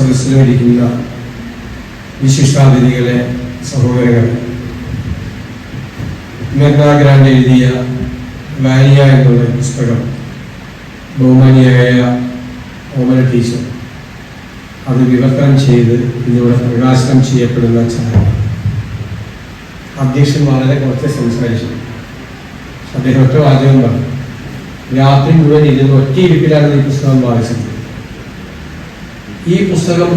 സദസ്സിലിരിക്കുന്ന വിശിഷ്ടാതിഥികളെ, സഹോദരങ്ങൾ, മെഗ്ന ഗ്രാൻഡ് എഴുതിയ വാനിയ എന്നുള്ള പുസ്തകം ബഹുമാനിയായ ഓമന ടീച്ചർ അത് വിവർത്തനം ചെയ്ത് ഇന്നിവിടെ പ്രകാശനം ചെയ്യപ്പെടുന്ന ചാനൽ. അധ്യക്ഷൻ വളരെ കുറച്ച് സംസാരിച്ചു. അദ്ദേഹം ഒറ്റ വാചകം പറഞ്ഞു. രാത്രി മുഴുവൻ ഇരുന്ന് ഒറ്റയിരിപ്പിലാണ് ഈ പുസ്തകം വായിച്ചത്. ഈ പുസ്തകം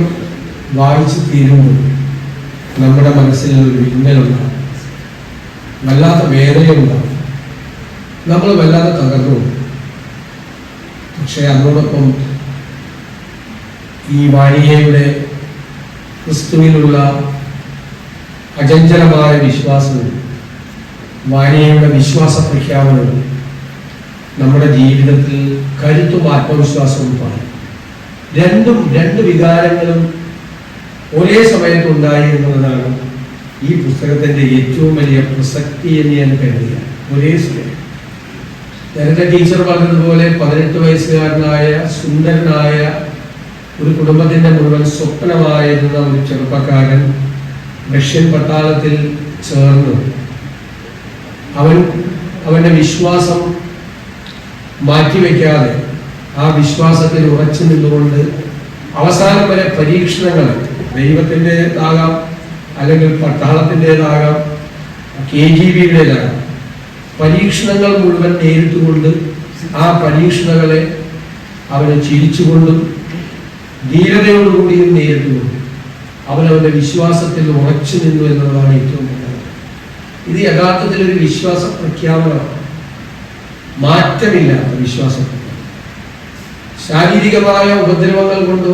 വായിച്ച് തീരുമ്പോൾ നമ്മുടെ മനസ്സിൽ ഒരു വിങ്ങലുണ്ടാകും, വല്ലാത്ത വേദനയുണ്ടാകും, നമ്മൾ വല്ലാതെ തകർന്നു. പക്ഷെ അതോടൊപ്പം ഈ വാനിയയുടെ ക്രിസ്തുവിലുള്ള അചഞ്ചലമായ വിശ്വാസവും വാനിയയുടെ വിശ്വാസ പ്രഖ്യാപനവും നമ്മുടെ ജീവിതത്തിൽ കരുത്തും ആത്മവിശ്വാസവും പറയും. രണ്ട് വികാരങ്ങളും ഒരേ സമയത്തുണ്ടായി എന്നുള്ളതാണ് ഈ പുസ്തകത്തിന്റെ ഏറ്റവും വലിയ പ്രസക്തി എന്ന് ഞാൻ കരുതുക. ഒരേ സമയം നേരത്തെ ടീച്ചർ പറഞ്ഞതുപോലെ 18 വയസ്സുകാരനായ സുന്ദരനായ ഒരു കുടുംബത്തിന്റെ മുഴുവൻ സ്വപ്നമായിരുന്ന ഒരു ചെറുപ്പക്കാരൻ റഷ്യൻ പട്ടാളത്തിൽ ചേർന്ന് അവന്റെ വിശ്വാസം മാറ്റിവെക്കാതെ ആ വിശ്വാസത്തിൽ ഉറച്ചു നിന്നുകൊണ്ട് അവസാനം വരെ പരീക്ഷണങ്ങൾ, ദൈവത്തിൻ്റെതാകാം, അല്ലെങ്കിൽ പട്ടാളത്തിൻ്റെതാകാം, KGB-യുടേതാകാം, പരീക്ഷണങ്ങൾ മുഴുവൻ നേരിട്ടുകൊണ്ട് ആ പരീക്ഷണങ്ങളെ അവനെ ചിരിച്ചുകൊണ്ടും ധീരതയോടുകൂടിയും നേരിട്ടുകൊണ്ടും അവനവന്റെ വിശ്വാസത്തിൽ ഉറച്ചു നിന്നു എന്നുള്ളതാണ് ഏറ്റവും പ്രധാനം. ഇത് യഥാർത്ഥത്തിൽ ഒരു വിശ്വാസ പ്രഖ്യാപനമാണ്, മാറ്റമില്ലാത്ത വിശ്വാസം. ശാരീരികമായ ഉപദ്രവങ്ങൾ കൊണ്ടോ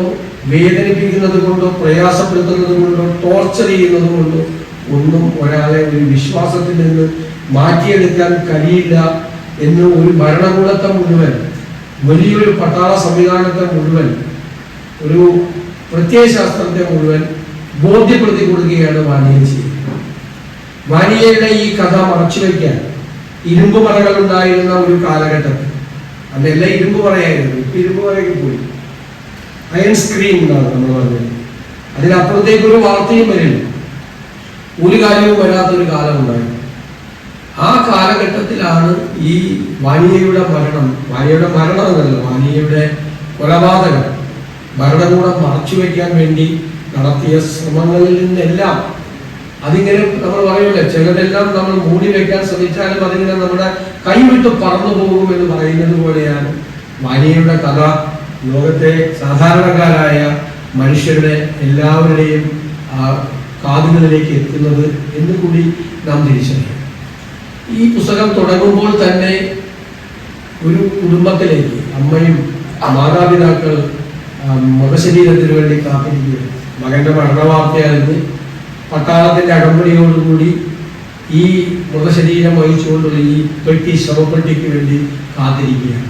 വേദനിപ്പിക്കുന്നത് കൊണ്ടോ പ്രയാസപ്പെടുത്തുന്നത് കൊണ്ടോ ടോർച്ചർ ചെയ്യുന്നത് കൊണ്ടോ ഒന്നും ഒരാളെ ഒരു വിശ്വാസത്തിൽ നിന്ന് മാറ്റിയെടുക്കാൻ കഴിയില്ല എന്ന് ഒരു ഭരണകൂടത്തെ മുഴുവൻ, വലിയൊരു പട്ടാള സംവിധാനത്തെ മുഴുവൻ, ഒരു പ്രത്യയശാസ്ത്രത്തെ മുഴുവൻ ബോധ്യപ്പെടുത്തി കൊടുക്കുകയാണ് വാനിയ ചെയ്യുന്നത്. വാനിയയുടെ ഈ കഥ മറച്ചുവെക്കാൻ ഇരുമ്പ് മറകൾ ഉണ്ടായിരുന്ന ഒരു കാലഘട്ടത്തിൽ, അന്നെല്ലാം ഇരുമ്പ് പറയായിരുന്നു, ഇപ്പൊ ഇരുമ്പ് പറയൊക്കെ പോയി, അയൺ സ്ക്രീൻ എന്നാണ് നമ്മൾ പറഞ്ഞത്. അതിനപ്പുറത്തേക്ക് ഒരു വാർത്തയും വരില്ല, ഒരു കാര്യവും വരാത്തൊരു കാലം ഉണ്ടായിരുന്നു. ആ കാലഘട്ടത്തിലാണ് ഈ വാനിയയുടെ മരണം എന്നല്ല, വാനിയയുടെ കൊലപാതകം ഭരണകൂടം മറച്ചുവെക്കാൻ വേണ്ടി നടത്തിയ ശ്രമങ്ങളിൽ നിന്നെല്ലാം അതിങ്ങനെ നമ്മൾ പറയൂലേ, ചിലരെല്ലാം നമ്മൾ മൂടി വെക്കാൻ ശ്രമിച്ചാലും അതിങ്ങനെ നമ്മുടെ കൈവിട്ട് പറന്നു പോകും എന്ന് പറയുന്നത് പോലെയാണ് വാനിയയുടെ കഥ ലോകത്തെ സാധാരണക്കാരായ മനുഷ്യരുടെ എല്ലാവരുടെയും കാതുകളിലേക്ക് എത്തുന്നത് എന്ന് കൂടി നാം തിരിച്ചറിയാം. ഈ പുസ്തകം തുടങ്ങുമ്പോൾ തന്നെ ഒരു കുടുംബത്തിലേക്ക് അമ്മയും മാതാപിതാക്കൾ മൃതശരീരത്തിന് വേണ്ടി കാത്തിരിക്കുകയാണ്. മകന്റെ മരണവാർത്തയായിരുന്നു. പട്ടാളത്തിന്റെ അകമ്പടിയോടുകൂടി ഈ മൃതശരീരം വഹിച്ചുകൊണ്ടുള്ള ഈ ശവപ്പെട്ടിക്ക് വേണ്ടി കാത്തിരിക്കുകയാണ്.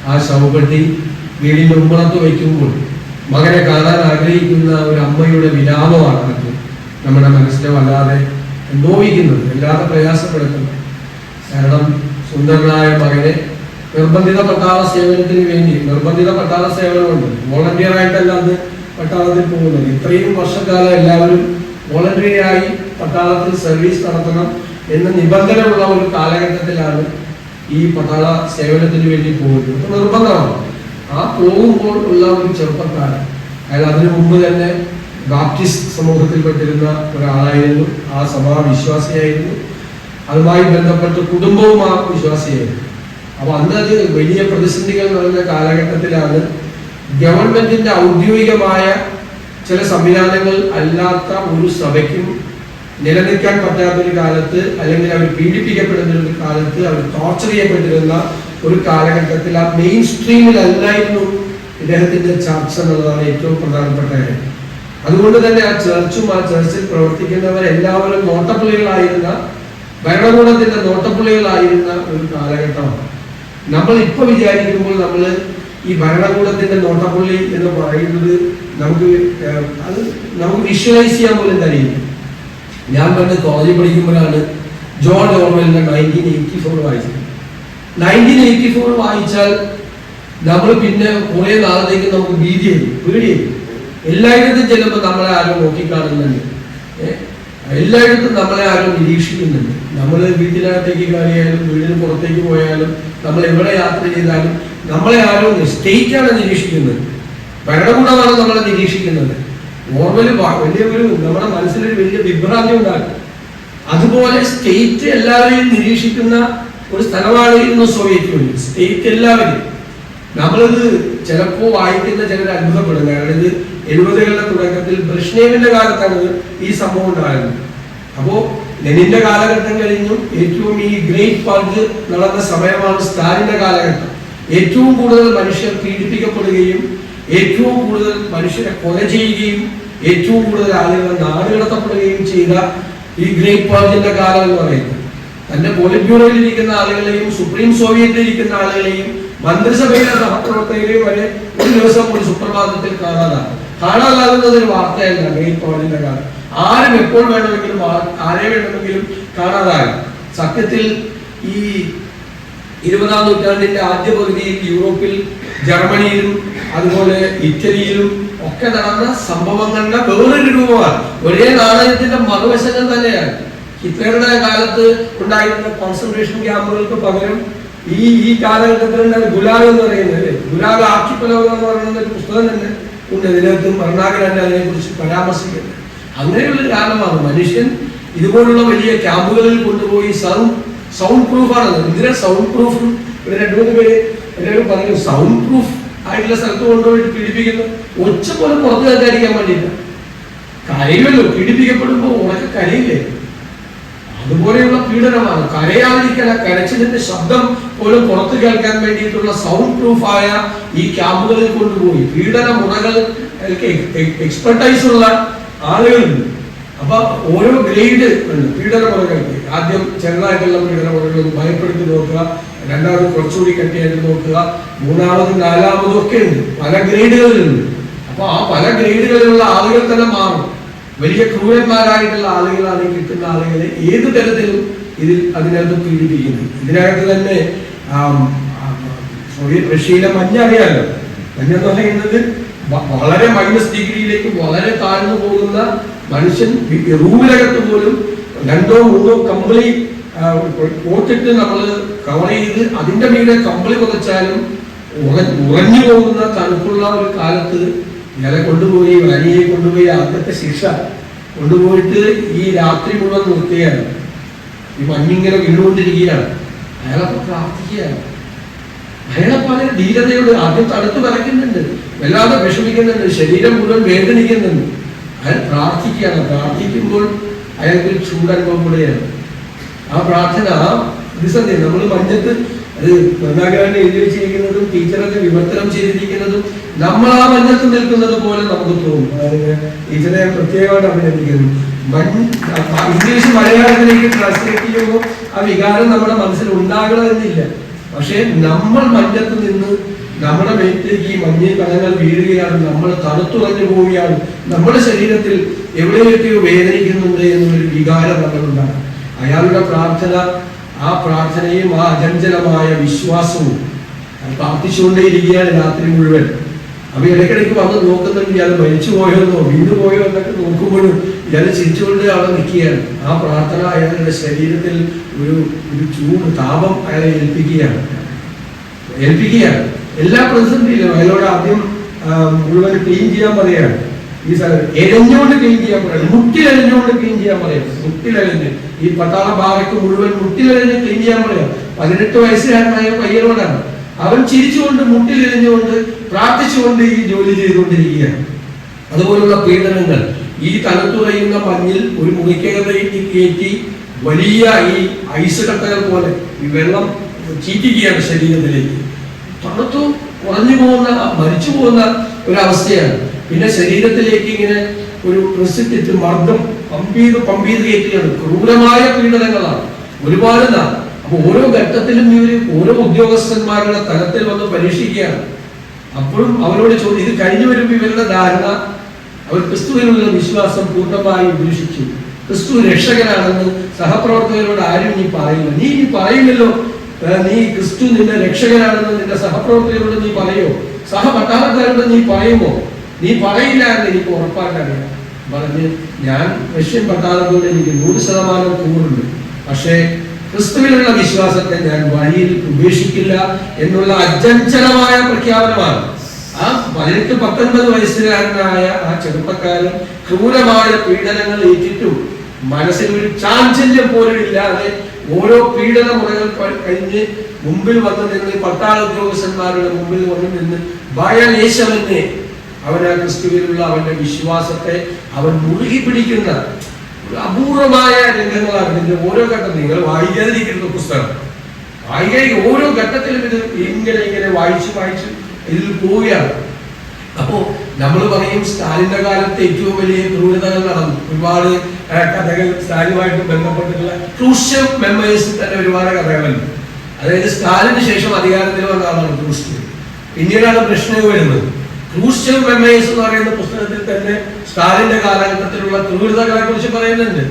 ആ ശവപ്പെട്ടി വീടിന്റെ ഉമ്മറത്ത് വയ്ക്കുമ്പോൾ മകനെ കാണാൻ ആഗ്രഹിക്കുന്ന ഒരു അമ്മയുടെ വിലാപമാണ് നമ്മുടെ മനസ്സിനെ വല്ലാതെ നോവിക്കുന്നത്, വല്ലാതെ പ്രയാസപ്പെടുത്തുന്നത്. കാരണം സുന്ദരനായ മകനെ നിർബന്ധിത പട്ടാള സേവനത്തിന് വേണ്ടി, നിർബന്ധിത പട്ടാള സേവനമുണ്ട്, വോളണ്ടിയർ ആയിട്ടല്ല അന്ന് പട്ടാളത്തിൽ പോകുന്നത്. ഇത്രയും വർഷക്കാലം എല്ലാവരും വോളണ്ടറിയായി പട്ടാളത്തിൽ സർവീസ് നടത്തണം എന്ന നിബന്ധനയുള്ള ഒരു കാലഘട്ടത്തിലാണ് ഈ പട്ടാള സേവനത്തിന് വേണ്ടി പോകുന്നത്. നിർബന്ധമാണ്. ആ പോകുമ്പോൾ ഉള്ള ഒരു ചെറുപ്പക്കാരൻ, അയാൾ അതിനു മുമ്പ് തന്നെ ബാപ്റ്റിസ്റ്റ് സമൂഹത്തിൽപ്പെട്ടിരുന്ന ഒരാളായിരുന്നു, ആ സഭാ വിശ്വാസിയായിരുന്നു, അതുമായി ബന്ധപ്പെട്ട് കുടുംബവും ആ വിശ്വാസിയായിരുന്നു. അപ്പൊ അന്ന് അത് വലിയ പ്രതിസന്ധികൾ നിറഞ്ഞ കാലഘട്ടത്തിലാണ് ഗവൺമെന്റിന്റെ ഔദ്യോഗികമായ ചില സംവിധാനങ്ങൾ അല്ലാത്ത ഒരു സഭയ്ക്കും നിലനിൽക്കാൻ പറ്റാത്തൊരു കാലത്ത്, അല്ലെങ്കിൽ അവർ പീഡിപ്പിക്കപ്പെടുന്ന ഒരു കാലത്ത്, അവർ ടോർച്ചർ ചെയ്യപ്പെട്ടിരുന്ന ഒരു കാലഘട്ടത്തിൽ ആ മെയിൻ സ്ട്രീമിലല്ലായിരുന്നു ഇദ്ദേഹത്തിന്റെ ചർച്ച എന്നുള്ളതാണ് ഏറ്റവും പ്രധാനപ്പെട്ട കാര്യം. അതുകൊണ്ട് തന്നെ ആ ചർച്ചും ആ ചർച്ചിൽ പ്രവർത്തിക്കുന്നവരെല്ലാവരും നോട്ടപ്പുള്ളികളായിരുന്ന, ഭരണകൂടത്തിന്റെ നോട്ടപ്പുള്ളികളായിരുന്ന ഒരു കാലഘട്ടമാണ്. നമ്മൾ ഇപ്പൊ വിചാരിക്കുമ്പോൾ നമ്മൾ ഈ ഭരണകൂടത്തിന്റെ നോട്ടപ്പുള്ളി എന്ന് പറയുന്നത് നമുക്ക് വിഷ്വലൈസ് ചെയ്യാൻ പോലും കഴിയില്ല. ഞാൻ പണ്ട് കോളേജിൽ പഠിക്കുമ്പോഴാണ് ജോൺ ഓർവെലിന്റെ 1984 വായിച്ചത്. 1984 വായിച്ചാൽ നമ്മൾ പിന്നെ കുറെ നാളത്തേക്ക് നമുക്ക് ഭീതിയായി, പേടിയായി. എല്ലായിടത്തും ചെല്ലുമ്പോൾ നമ്മളെ ആരും നോക്കിക്കാണുന്നുണ്ട്, എല്ലായിടത്തും നമ്മളെ ആരും നിരീക്ഷിക്കുന്നുണ്ട്. നമ്മൾ വീട്ടിനകത്തേക്ക് കയറിയാലും വീടിന് പുറത്തേക്ക് പോയാലും നമ്മൾ എവിടെ യാത്ര ചെയ്താലും നമ്മളെ ആരും സ്റ്റേറ്റാണ് നിരീക്ഷിക്കുന്നത്, ഭരണകൂടമാണ് നമ്മളെ നിരീക്ഷിക്കുന്നത്. നോർമല് വലിയൊരു നമ്മുടെ മനസ്സിലൊരു വലിയ വിഭ്രാന്തി ഉണ്ടാക്കും. അതുപോലെ സ്റ്റേറ്റ് എല്ലാവരെയും നിരീക്ഷിക്കുന്ന ഒരു സ്ഥലമാണ് ഇന്ന് സോവിയറ്റ് യൂണിയൻ. സ്റ്റേറ്റ് എല്ലാവരും നമ്മളിത് ചിലപ്പോൾ വായിക്കുന്ന ചിലർ അത്ഭുതപ്പെടും. കാരണം ഇത് 70കളുടെ തുടക്കത്തിൽ ബ്രിഷ്നേവിന്റെ കാലത്താണ് ഈ സംഭവം ഉണ്ടായത്. അപ്പോ ലെനിന്റെ കാലഘട്ടം കഴിഞ്ഞു ഏറ്റവും ഈ ഗ്രേറ്റ് പർജ് നടന്ന സമയമാണ് സ്റ്റാലിന്റെ കാലഘട്ടം. ഏറ്റവും കൂടുതൽ മനുഷ്യർ പീഡിപ്പിക്കപ്പെടുകയും ഏറ്റവും കൂടുതൽ മനുഷ്യരെ കൊല ചെയ്യുകയും ഏറ്റവും കൂടുതൽ ആളുകൾ നാടുകടത്തപ്പെടുകയും ചെയ്ത ഈ ഗ്രേറ്റ് പർജിന്റെ കാലം എന്ന് പറയുന്നത് തന്റെ പോളിറ്റ് ബ്യൂറോയിൽ ഇരിക്കുന്ന ആളുകളെയും സുപ്രീം സോവിയറ്റിൽ ഇരിക്കുന്ന ആളുകളെയും മന്ത്രിസഭയിലെ സഹപ്രവർത്തകരെയും വരെ ഒരു ദിവസം ഒരു സുപ്രഭാതത്തിൽ കാണാതാകുന്നത് ഒരു വാർത്തയല്ല. ഗ്രേറ്റ് പർജിന്റെ കാലം ആരും എപ്പോൾ വേണമെങ്കിലും ആരെ വേണമെങ്കിലും കാണാതാകും. സത്യത്തിൽ ഈ 20ാം നൂറ്റാണ്ടിന്റെ ആദ്യ പകുതിയിൽ യൂറോപ്പിൽ, ജർമ്മനിയിലും അതുപോലെ ഇറ്റലിയിലും ഒക്കെ നടന്ന സംഭവങ്ങളുടെ വേറൊരു രൂപമാണ്. ഒരേ നാണയത്തിന്റെ മറുവശങ്ങൾ തന്നെയാണ്. ഹിറ്റ്ലറുടെ കാലത്ത് ഉണ്ടായിരുന്ന കോൺസെൻട്രേഷൻ ക്യാമ്പുകൾക്ക് പകരം ഈ കാലഘട്ടത്തിൽ ഗുലാഗ് എന്ന് പറയുന്നത്, ഗുലാഗ് ആർക്കിപ്പലോഗ് എന്ന് പറയുന്ന ഒരു പുസ്തകം തന്നെ ഉണ്ട്. ഇതിനകത്ത് ഭരണാകരൻ അതിനെ കുറിച്ച് പരാമർശിക്കുന്നത്. അങ്ങനെയുള്ളൊരു കാലമാണ്. മനുഷ്യൻ ഇതുപോലുള്ള വലിയ ക്യാമ്പുകളിൽ കൊണ്ടുപോയി സൗണ്ട് പ്രൂഫാണ്. ഇതിനെ സൗണ്ട് പ്രൂഫ് ഇവിടെ 2-3 പേര് എല്ലാവരും പറഞ്ഞു സൗണ്ട് പ്രൂഫ് ആയിട്ടുള്ള സ്ഥലത്ത് കൊണ്ടുപോയിട്ട് പീഡിപ്പിക്കുന്നു. ഒച്ച പോലെ പുറത്ത് കേൾക്കാതിരിക്കാൻ വേണ്ടിയില്ല. കരയുമല്ലോ, പീഡിപ്പിക്കപ്പെടുമ്പോൾ ഉറക്കെ കരയില്ലേ? അതുപോലെയുള്ള പീഡനമാണ്. കരയാതിരിക്കാൻ കരച്ചിലിന്റെ ശബ്ദം പോലും പുറത്ത് കേൾക്കാൻ വേണ്ടിയിട്ടുള്ള സൗണ്ട് പ്രൂഫായ ഈ ക്യാമ്പുകളിൽ കൊണ്ടുപോയി പീഡന മുറകൾ എക്സ്പെർട്ടൈസ് ഉള്ള ആളുകളുണ്ട്. അപ്പൊ ഓരോ ഗ്രേഡ് ഉണ്ട് പീഡന മുറകൾക്ക്. ആദ്യം ചെറുതായിട്ടുള്ള പീഡന മുറകൾ ഭയപ്പെടുത്തി നോക്കുക, രണ്ടാമത് കുറച്ചുകൂടി കട്ടിയായിട്ട് നോക്കുക, മൂന്നാമതും നാലാമതും ഒക്കെ ഉണ്ട്. പല ഗ്രേഡുകളിലുണ്ട്. അപ്പൊ ആ പല ഗ്രേഡുകളിലുള്ള ആളുകൾ തന്നെ മാറും. വലിയ ക്രൂരന്മാരായിട്ടുള്ള ആളുകളാണ് കിട്ടുന്ന ആളുകളെ ഏത് തരത്തിലും അതിനകത്ത് പീഡിപ്പിക്കുന്നു. ഇതിനകത്ത് തന്നെ സോവിയറ്റ് റഷ്യയിലെ മഞ്ഞ് അറിയാലോ. മഞ്ഞെന്ന് പറയുന്നത് വളരെ -ഡിഗ്രിയിലേക്ക് വളരെ താഴ്ന്നു പോകുന്ന മനുഷ്യൻ റൂമിനകത്ത് പോലും 2-3 കമ്പിളി കോട്ടിട്ട് നമ്മൾ കവർ ചെയ്ത് അതിന്റെ മീതെ കമ്പിളി പുതച്ചാലും ഉറഞ്ഞു പോകുന്ന തണുപ്പുള്ള ഒരു കാലത്ത് ഇയാളെ കൊണ്ടുപോയി വരിയെ കൊണ്ടുപോയി ആദ്യത്തെ ശിക്ഷ കൊണ്ടുപോയിട്ട് ഈ രാത്രി മുഴുവൻ നിർത്തുകയാണ്. ഈ മഞ്ഞിങ്ങനെ വീണുകൊണ്ടിരിക്കുകയാണ്. അയാളെ പ്രാർത്ഥിക്കുകയാണ്. അയാളെ പല ധീരതയോട് ആദ്യം തണുത്ത് വിറയ്ക്കുന്നുണ്ട്, വല്ലാതെ വിഷമിക്കുന്നുണ്ട്, ശരീരം മുഴുവൻ വേദനിക്കുന്നുണ്ട്. അയാൾ പ്രാർത്ഥിക്കുകയാണ്. പ്രാർത്ഥിക്കുമ്പോൾ അയാൾക്ക് ചൂടനുഭവപ്പെടുകയാണ്. ആ പ്രാർത്ഥന പ്രതിസന്ധി നമ്മൾ മഞ്ഞത്ത് അത് ഭരണാകരനെ എഴുതി വെച്ചിരിക്കുന്നതും ടീച്ചറൊക്കെ വിവർത്തനം ചെയ്തിരിക്കുന്നതും നമ്മൾ ആ മഞ്ഞത്ത് നിൽക്കുന്നത് പോലെ നമുക്ക് തോന്നും. ടീച്ചറെ പ്രത്യേകമായിട്ട് അഭിനന്ദിക്കുന്നു. ഇംഗ്ലീഷ് മലയാളത്തിലേക്ക് ട്രാൻസ്ലേറ്റ് ചെയ്യുമ്പോൾ ആ വികാരം നമ്മുടെ മനസ്സിൽ ഉണ്ടാകണമെന്നില്ല. പക്ഷെ നമ്മൾ മഞ്ഞത്ത് നിന്ന് നമ്മുടെ മേറ്റിലേക്ക് ഈ മഞ്ഞിൽ കണങ്ങൾ വീഴുകയാണ്, നമ്മൾ തണുത്തുറഞ്ഞു പോവുകയാണ്, നമ്മുടെ ശരീരത്തിൽ എവിടെയൊക്കെയോ വേദനിക്കുന്നുണ്ട് എന്നൊരു വികാരം നമ്മളുണ്ടാകും. അയാളുടെ പ്രാർത്ഥന, ആ പ്രാർത്ഥനയും ആ അചഞ്ചലമായ വിശ്വാസവും പ്രാർത്ഥിച്ചുകൊണ്ടേയിരിക്കുകയാണ് രാത്രി മുഴുവൻ. അപ്പൊ ഇടയ്ക്കിടയ്ക്ക് വന്ന് നോക്കുന്നുണ്ട് ഇയാൾ മരിച്ചു പോയോന്നോ വീണ്ടു പോയോ എന്നൊക്കെ നോക്കുമ്പോഴും ഇയാൾ ചിരിച്ചുകൊണ്ട് അവിടെ നിൽക്കുകയാണ്. ആ പ്രാർത്ഥന അയാളുടെ ശരീരത്തിൽ ഒരു ചൂട് താപം അയാളെ ഏൽപ്പിക്കുകയാണ്. എല്ലാ പ്രതിസന്ധിയിലും അയാളോട് ആദ്യം മുഴുവൻ ക്ലീൻ ചെയ്യാൻ പറയാണ്. ഈ സ്ഥലം എരഞ്ഞുകൊണ്ട് ക്ലീൻ ചെയ്യാൻ പറയാം, മുട്ടിലെരഞ്ഞുകൊണ്ട് ക്ലീൻ ചെയ്യാൻ പറയാം. മുട്ടിലെരഞ്ഞ് ഈ പട്ടാള ബാരക്ക് മുഴുവൻ മുട്ടിലെരഞ്ഞ് ക്ലീൻ ചെയ്യാൻ പറയാം. 18 വയസ്സുകാരനായ പയ്യനോടാണ്. അവൻ ചിരിച്ചുകൊണ്ട് മുട്ടിലെരഞ്ഞുകൊണ്ട് പ്രാർത്ഥിച്ചുകൊണ്ട് ഈ ജോലി ചെയ്തുകൊണ്ടിരിക്കുകയാണ്. അതുപോലുള്ള പീഡനങ്ങൾ ഈ തണുത്തുറയുന്ന മഞ്ഞിൽ ഒരു മുറിക്കകത്തേക്ക് കയറ്റി വലിയ ഈ ഐസ് കട്ടകൾ പോലെ ഈ വെള്ളം ചീറ്റിക്കുകയാണ് ശരീരത്തിലേക്ക്. തണുത്തു കുറഞ്ഞു പോകുന്ന മരിച്ചു പോകുന്ന ഒരവസ്ഥയാണ്. പിന്നെ ശരീരത്തിലേക്ക് ഇങ്ങനെ ഒരു പ്രസിദ്ധിച്ച് മർദ്ദം പമ്പ് ചെയ്ത് കയറ്റുകയാണ്. ക്രൂരമായ പീഡനങ്ങളാണ് ഒരുപാട് നാൾ. അപ്പൊ ഓരോ ഘട്ടത്തിലും ഇവര് ഓരോ ഉദ്യോഗസ്ഥന്മാരുടെ തലത്തിൽ വന്ന് പരീക്ഷിക്കുകയാണ്. അപ്പോഴും അവരോട് ചോദ്യം, ഇത് കഴിഞ്ഞു വരുമ്പോൾ ഇവരുടെ ധാരണ അവർ ക്രിസ്തുവിനുള്ള വിശ്വാസം പൂർണ്ണമായി ഉപേക്ഷിച്ചു. ക്രിസ്തു രക്ഷകനാണെന്ന് സഹപ്രവർത്തകരോട് ആരും നീ പറയില്ല. നീ പറയില്ലല്ലോ, നീ ക്രിസ്തു നിന്റെ രക്ഷകനാണെന്ന് നിന്റെ സഹപ്രവർത്തകരോട് നീ പറയോ, സഹപട്ടാളക്കാരോട് നീ പറയുമോ? നീ പറയില്ല എന്ന് എനിക്ക് ഉറപ്പായിട്ടറിയാം. പറഞ്ഞ് ഞാൻ റഷ്യൻ പട്ടാളത്തോട് എനിക്ക് 100% കൂറുണ്ട്, പക്ഷേ ക്രിസ്തുവിലുള്ള വിശ്വാസത്തെ ഞാൻ വഴിയിൽ ഉപേക്ഷിക്കില്ല എന്നുള്ള അചഞ്ചലമായ പ്രഖ്യാപനമാണ്. ആ 18-19 വയസ്സുകാരനായ ആ ചെറുപ്പക്കാരൻ ക്രൂരമായ പീഡനങ്ങൾ ഏറ്റിട്ടും മനസ്സിൽ ഒരു ചാഞ്ചല്യം പോലും ഇല്ലാതെ ഓരോ പീഡന മുറകൾ കഴിഞ്ഞ് മുമ്പിൽ വന്നു നിന്ന്, പട്ടാള ഉദ്യോഗസ്ഥന്മാരുടെ മുമ്പിൽ വന്നു നിന്ന് ഭയലേശമെന്നെ അവൻ ആ ക്രിസ്തുവിലുള്ള അവന്റെ വിശ്വാസത്തെ അവൻ മുറുകി പിടിക്കുന്ന അപൂർവമായ രംഗങ്ങളാണ്. ഇതിന്റെ ഓരോ ഘട്ടം നിങ്ങൾ വായിക്കാതിരിക്കുന്ന പുസ്തകം വായിക്കാൻ ഓരോ ഘട്ടത്തിലും ഇത് ഇങ്ങനെ വായിച്ച് ഇതിൽ പോവുകയാണ്. അപ്പോ നമ്മൾ പറയും സ്റ്റാലിന്റെ കാലത്ത് ഏറ്റവും വലിയ ക്രൂരതകൾ നടന്നു. ഒരുപാട് കഥകൾ സ്റ്റാലിനുമായിട്ട് ബന്ധപ്പെട്ടിട്ടുള്ള ക്രൂഷ്യസ് മെമ്മേഴ്സിൽ തന്നെ ഒരുപാട് കഥകളുണ്ട്. അതായത് സ്റ്റാലിന് ശേഷം അധികാരത്തിൽ വന്ന ആളാണ് ക്രൂഷ്യസ്. പിന്നീടാണ് പ്രശ്നം വരുന്നത്. ക്രൂഷ്യസ് മെമ്മേഴ്സ് എന്ന് പറയുന്ന പുസ്തകത്തിൽ തന്നെ സ്റ്റാലിന്റെ കാലഘട്ടത്തിലുള്ള ക്രൂരതകളെ കുറിച്ച് പറയുന്നുണ്ട്,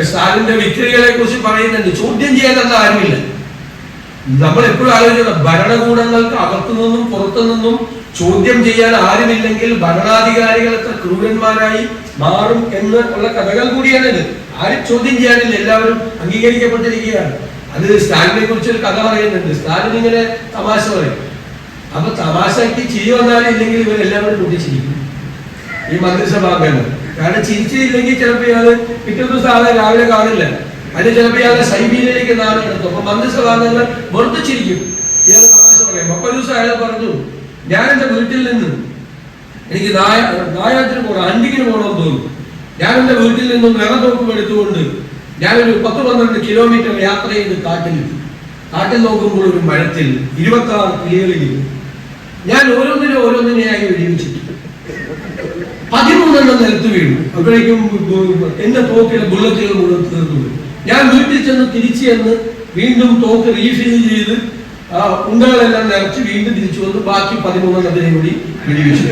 സ്റ്റാലിന്റെ വിക്രികളെ കുറിച്ച് പറയുന്നുണ്ട്. ചോദ്യം ചെയ്യാനൊന്നും ആരുമില്ല. നമ്മൾ എപ്പോഴും ആലോചിക്കണം, ഭരണകൂടങ്ങൾക്ക് അകത്തു നിന്നും പുറത്തു നിന്നും ചോദ്യം ചെയ്യാൻ ആരുമില്ലെങ്കിൽ ഭരണാധികാരികൾ എത്ര ക്രൂരന്മാരായി മാറും എന്ന് ഉള്ള കഥകൾ കൂടിയാണ് ഇത്. ആരും ചോദ്യം ചെയ്യാനില്ല, എല്ലാവരും അംഗീകരിക്കപ്പെട്ടിരിക്കുകയാണ്. അത് സ്റ്റാലിനെ കുറിച്ച് ഒരു കഥ പറയുന്നുണ്ട്. സ്റ്റാലിൻ ഇങ്ങനെ തമാശ പറയും. അപ്പൊ തമാശക്ക് ചിരി വന്നാലും ഇല്ലെങ്കിൽ ഇവരെല്ലാവരും കൂട്ടിച്ചിരിക്കും ഈ മന്ത്രിസഭാംഗങ്ങൾ. കാരണം ചിരിച്ചില്ലെങ്കിൽ ചിലപ്പോൾ ഇയാള് പിറ്റേ ദിവസം ആളെ രാവിലെ കാണില്ല, അതിന് ചിലപ്പോൾ ഇയാളെ സൈബീരിയയിലേക്ക് നാളെ എടുത്തു. അപ്പൊ മന്ത്രിസഭാംഗങ്ങൾ വെറുതെ ഇയാൾ തമാശ പറയും. അപ്പൊ ഒരു ദിവസം അയാൾ പറഞ്ഞു, ഞാൻ എന്റെ വീട്ടിൽ നിന്ന് എനിക്ക് നായാട്ടിന് പോകണം, ഹണ്ടിങ്ങിന് പോകണമെന്ന് തോന്നുന്നു. ഞാൻ എന്റെ വീട്ടിൽ നിന്നും നിറതോക്കും എടുത്തുകൊണ്ട് ഞാനൊരു 10-12 കിലോമീറ്റർ യാത്ര ചെയ്ത് കാട്ടിൽ നോക്കുമ്പോൾ ഒരു മരത്തിൽ 26 കിളികളിൽ ഞാൻ ഓരോന്നിനെയായി വെടിവെച്ചിട്ട് 13 നിലത്ത് വീണു. അപ്പോഴേക്കും എന്റെ തോക്കിലെ ബുള്ളറ്റുകൾ മുഴുവൻ തീർന്നു പോയി. ഞാൻ വീട്ടിൽ ചെന്ന് തിരിച്ചു ചെന്ന് വീണ്ടും തോക്ക് റീഫിൽ ചെയ്ത് ഉണ്ടകളെല്ലാം നിറച്ച് വീണ്ടും തിരിച്ചു വന്ന് ബാക്കി 13 കൂടി വെടിവെച്ചു.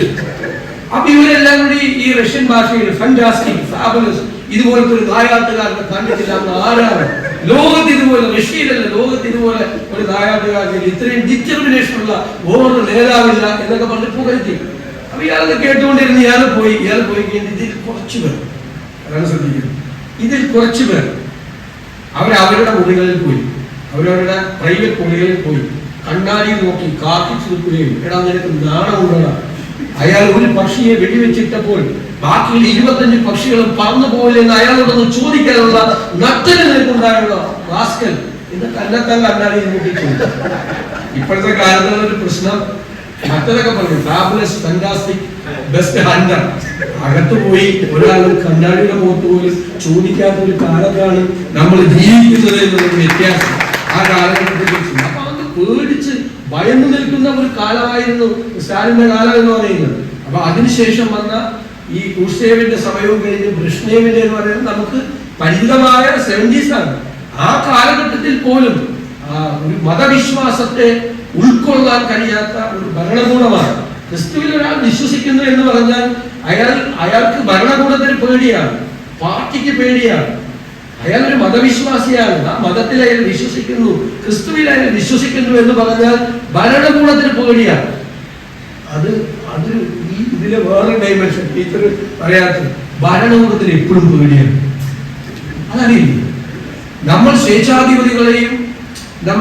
അപ്പൊ ഇവരെല്ലാം കൂടി ഈ റഷ്യൻ ഭാഷയിൽ ഫാന്റാസ്റ്റിക്, ഫാബുലസ്, ഇതുപോലത്തെ ഒരു നായാട്ടുകാരനെ കണ്ടിട്ടില്ല. ആരാണ് ലോകത്ത് ഇതുപോലെ, റഷ്യയിലല്ല ലോകത്ത് ഇതുപോലെ ഒരു നായാട്ടുകാരൻ ഇത്രയും ഡിറ്റർമിനേഷൻ ഉള്ള വേറൊരു നേതാവില്ല എന്നൊക്കെ പറഞ്ഞ് പുകഴ്ത്തി. അപ്പൊ ഇയാളെ കേട്ടുകൊണ്ടിരുന്ന് ഇയാൾ പോയി കഴിഞ്ഞ് ഇതിൽ കുറച്ചു പേർ, അതാണ് ശ്രദ്ധിക്കുന്നത്, ഇതിൽ കുറച്ചു പേർ അവരവരുടെ മുറികളിൽ പോയി, അവരവരുടെ പ്രൈവറ്റ് മുറികളിൽ പോയി കണ്ണാടി നോക്കി കാത്തിച്ചു നിൽക്കുകയും, എടാ നിനക്ക് നാണമുള്ളതാ, അയാൾ ഒരു പക്ഷിയെ വെടിവെച്ചിട്ടപ്പോൾ ബാക്കിയുള്ള 25 പക്ഷികളും പറന്നു പോയില്ലെന്ന് അയാളോടൊന്ന് ചോദിക്കാനുള്ള നട്ടല് നിൽക്കുണ്ടായുള്ള റാസ്കൽ എന്ന് തന്നെത്താൻ കണ്ണാടി നോക്കി ചോദിച്ചു. ഇപ്പോഴത്തെ കാലത്തുള്ള ഒരു പ്രശ്നം മറ്റതൊക്കെ പറഞ്ഞു, ഫാബുലസ്, ഫാന്റാസ്റ്റിക്, ബെസ്റ്റ് ഹണ്ടർ. അകത്ത് പോയി ഒരാൾ കണ്ണാടിയുടെ മുഖത്ത് പോലും ചോദിക്കാത്ത ഒരു കാലത്താണ് നമ്മൾ ജീവിക്കുന്നത് എന്നുള്ള വ്യത്യാസം ആ കാലഘട്ടത്തിൽ. അപ്പൊ അത് പേടിച്ച് ഭയന്നു നിൽക്കുന്ന ഒരു കാലമായിരുന്നു സ്റ്റാലിന്റെ കാലം എന്ന് പറയുന്നത്. അപ്പൊ അതിനുശേഷം വന്ന ഈ ക്രൂഷേവിന്റെ സമയവും കഴിഞ്ഞ് ബ്രിഷ്നേവിന്റെ എന്ന് പറയുന്നത് നമുക്ക് പരിചിതമായ 70s ആണ്. ആ കാലഘട്ടത്തിൽ പോലും ഒരു മതവിശ്വാസത്തെ ഉൾക്കൊള്ളാൻ കഴിയാത്ത ഒരു ഭരണകൂടമാണ്. ക്രിസ്തുവിൽ ഒരാൾ വിശ്വസിക്കുന്നു എന്ന് പറഞ്ഞാൽ അയാൾക്ക് ഭരണകൂടത്തിന് പേടിയാണ്, പാർട്ടിക്ക് പേടിയാണ്. അയാൾ ഒരു മതവിശ്വാസിയാണ്, ആ മതത്തിൽ അയാൾ വിശ്വസിക്കുന്നു, ക്രിസ്തുവിൽ അയാൾ വിശ്വസിക്കുന്നു എന്ന് പറഞ്ഞാൽ ഭരണകൂടത്തിന് പേടിയാണ്. അത് ഇതിലെ വേറെ ഡൈമെൻഷൻ ടീച്ചർ പറയാത്തത്, ഭരണകൂടത്തിന് എപ്പോഴും പേടിയാണ്. അതറിയില്ല. നമ്മൾ സ്വേച്ഛാധിപതികളെയും ഞാൻ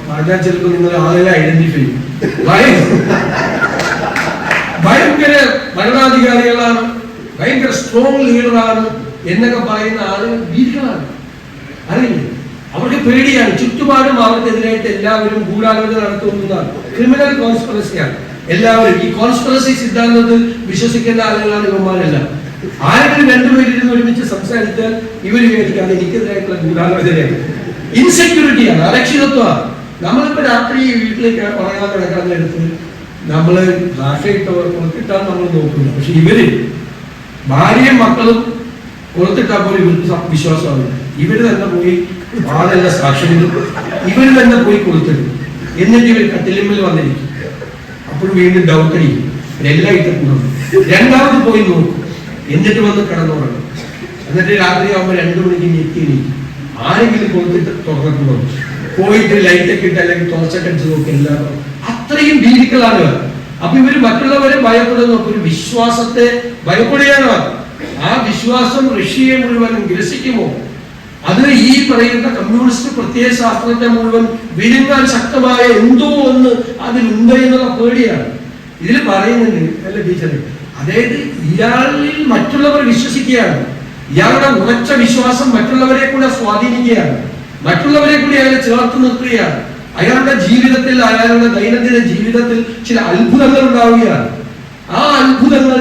പറഞ്ഞാൽ ചിലപ്പോൾ നിങ്ങൾ ആളുകളെ ഐഡന്റിഫൈ ചെയ്യും. ഭയങ്കര ഭരണാധികാരികളാണ്, ഭയങ്കര സ്ട്രോങ് ലീഡറാണ് എന്നൊക്കെ പറയുന്ന ആളുകൾ ഭീകരമാണ്. അറിയില്ല, അവർക്ക് പേടിയാണ്. ചുറ്റുപാടും അവർക്കെതിരായിട്ട് എല്ലാവരും ഗൂഢാലോചന നടത്തുന്നതാണ്. ക്രിമിനൽ കോൺസ്പിറസിയാണ് എല്ലാവരും. ഈ കോൺസ്പിറസി സിദ്ധാന്തത്തിൽ വിശ്വസിക്കേണ്ട ആളുകളാണ് ഇവന്മാരെല്ലാം. ആരെങ്കിലും രണ്ടുപേരിരുന്ന് ഒരുമിച്ച് സംസാരിച്ചാൽ ഇവർ വിചാരിക്കാതെ എനിക്കെതിരായിട്ടുള്ള ഗൂഢാലോചനയാണ്. ഇൻസെക്യൂരിറ്റിയാണ്, അരക്ഷിതത്വമാണ്. നമ്മളിപ്പോ രാത്രി വീട്ടിലേക്ക് ഉറങ്ങാൻ കിടക്കാൻ നേരത്ത് നമ്മള് പുറത്തിട്ടാൽ നമ്മൾ നോക്കുന്നു. പക്ഷെ ഇവര് ഭാര്യയും മക്കളും പുറത്തിട്ടാൽ പോലും ഇവർക്ക് വിശ്വാസമാവില്ല. ഇവര് തന്നെ പോയി ആളെല്ലാം സാക്ഷികളും ഇവര് തന്നെ പോയി കൊടുത്തിടും. എന്നിട്ട് ഇവർ കട്ടിലിമ്മിൽ വന്നിരിക്കും. അപ്പോൾ വീണ്ടും ഡൗട്ട് അടിക്കും, എല്ലാം ഇട്ടിട്ടുണ്ടോ. രണ്ടാമത് പോയി നോക്കും, എന്നിട്ട് വന്ന് കിടന്നുറങ്ങും. എന്നിട്ട് രാത്രി ആകുമ്പോൾ 2 മണിക്ക് ഞെട്ടിയിരിക്കും. ആരെങ്കിലും കൊടുത്തിട്ട് തുറന്നിട്ടുണ്ടോ, പോയിട്ട് ലൈറ്റൊക്കെ ഇട്ട് അല്ലെങ്കിൽ ടോർച്ചൊക്കെ അടിച്ച് നോക്കി. എല്ലാവരും അത്രയും ഭീതികളാണ്. അപ്പൊ ഇവര് മറ്റുള്ളവരെ ഭയപ്പെടുന്നു. അപ്പൊ ഒരു വിശ്വാസത്തെ ഭയപ്പെടുകയാണ്. ആ വിശ്വാസം റഷ്യയെ മുഴുവൻ ഗ്രസിക്കുമോ? അത് ഈ പറയുന്ന കമ്മ്യൂണിസ്റ്റ് പ്രത്യയ ശാസ്ത്രത്തെ മുഴുവൻ വിഴുങ്ങാൻ ശക്തമായ എന്തോ ഒന്ന് അതിലുണ്ട് എന്നുള്ള പേടിയാണ് ഇതിൽ പറയുന്നുണ്ട്. അല്ല ടീച്ചറെ, അതായത് ഇയാളിൽ മറ്റുള്ളവർ വിശ്വസിക്കുകയാണ്. ഇയാളുടെ ഉറച്ച വിശ്വാസം മറ്റുള്ളവരെ കൂടെ സ്വാധീനിക്കുകയാണ്, മറ്റുള്ളവരെ കൂടി അയാളെ ചേർത്ത് നിർത്തുകയാണ്. അയാളുടെ ജീവിതത്തിൽ, അയാളുടെ ദൈനംദിന ജീവിതത്തിൽ ചില അത്ഭുതങ്ങൾ ഉണ്ടാവുകയാണ്. ആ അത്ഭുതങ്ങൾ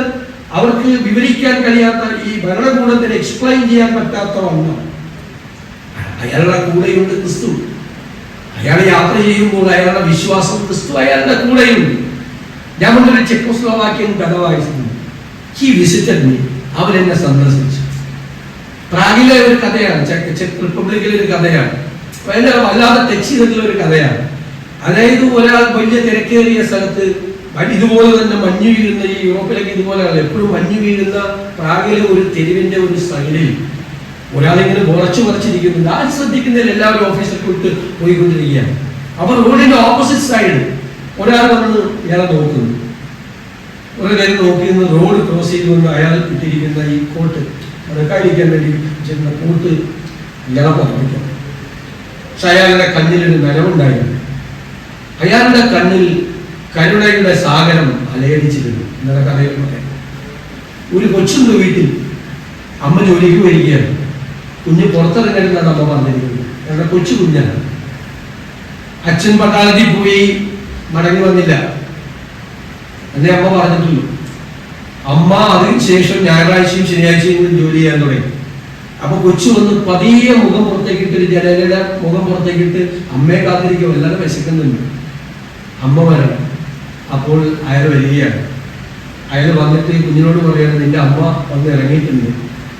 അവർക്ക് വിവരിക്കാൻ കഴിയാത്ത, ഈ ഭരണകൂടത്തിന് എക്സ്പ്ലെയിൻ ചെയ്യാൻ പറ്റാത്ത ഒന്നാണ്. അയാളുടെ കൂടെയുണ്ട് ക്രിസ്തു. അയാൾ യാത്ര ചെയ്യുമ്പോൾ അയാളുടെ വിശ്വാസം ക്രിസ്തു അയാളുടെ കൂടെയുണ്ട്. ഞാൻ ഒരു ചെക്കോസ്ലോവാക്യൻ കഥ വായിച്ചിട്ടുണ്ട്. ഹി വിസിറ്റഡ് മീ, അവരെന്നെ സന്ദർശിച്ചു. പ്രാഗിലെ ഒരു കഥയാണ്, ചെക്ക് റിപ്പബ്ലിക്കിലെ ഒരു കഥയാണ്. വല്ലാതെ ടച്ച് ചെയ്തിട്ടുള്ള ഒരു കഥയാണ്. അതായത് ഒരാൾ വലിയ തിരക്കേറിയ സ്ഥലത്ത് ഇതുപോലെ തന്നെ മഞ്ഞു വീഴുന്ന, ഈ യൂറോപ്പിലേക്ക് ഇതുപോലെയാണ് എപ്പോഴും മഞ്ഞു വീഴുന്ന പ്രാഗിലെ ഒരു തെരുവിന്റെ ഒരു സൈഡിൽ ഒരാളിങ്ങനെ മറച്ചിരിക്കുന്നുണ്ട്. ആ ശ്രദ്ധിക്കുന്നതിൽ എല്ലാവരും ഓഫീസിൽ പോയിക്കൊണ്ടിരിക്കുകയാണ്. അപ്പൊ റോഡിന്റെ ഓപ്പോസിറ്റ് സൈഡ് ഒരാൾ വന്ന് ഇയാളെ നോക്കുന്നു. ഒരു നേരം നോക്കിയിരുന്ന റോഡ് ക്രോസ് ചെയ്തുകൊണ്ട് അയാൾ ഇട്ടിരിക്കുന്ന ഈ കോട്ട്, അതൊക്കെ വേണ്ടി ചെന്ന കോട്ട് ഇയാളെ പറഞ്ഞിരിക്കണം. പക്ഷെ അയാളുടെ കണ്ണിലൊരു നനവുണ്ടായിരുന്നു. അയാളുടെ കണ്ണിൽ കരുണയുടെ സാഗരം അലയടിച്ചിരുന്നു. ഇന്നലെ കഥയിൽ പറയാം. ഒരു കൊച്ചുണ്ട് വീട്ടിൽ, അമ്മ ജോലിക്ക് വരികയാണ്. കുഞ്ഞ് പുറത്തിറങ്ങരുതെന്നാണ് അമ്മ പറഞ്ഞിരിക്കുന്നത്. ഞങ്ങളുടെ കൊച്ചു കുഞ്ഞാണ്. അച്ഛൻ പട്ടാളത്തിൽ പോയി മടങ്ങി വന്നില്ല എന്നേ അമ്മ പറഞ്ഞിട്ടുള്ളൂ. അമ്മ അതിന് ശേഷം ഞായറാഴ്ചയും ശനിയാഴ്ചയും ജോലി ചെയ്യാൻ തുടങ്ങി. അപ്പൊ കൊച്ചു വന്ന് പതിയെ മുഖം പുറത്തേക്കിട്ട്, ഒരു ജനലയുടെ മുഖം പുറത്തേക്കിട്ട് അമ്മയെ കാത്തിരിക്കും. എല്ലാവരും വിശക്കുന്നുണ്ട്, അമ്മ വരണം. അപ്പോൾ അയാൾ വരികയാണ്. അയാൾ വന്നിട്ട് കുഞ്ഞിനോട് പറയാണ്, നിന്റെ അമ്മ വന്ന് ഇറങ്ങിയിട്ടുണ്ട്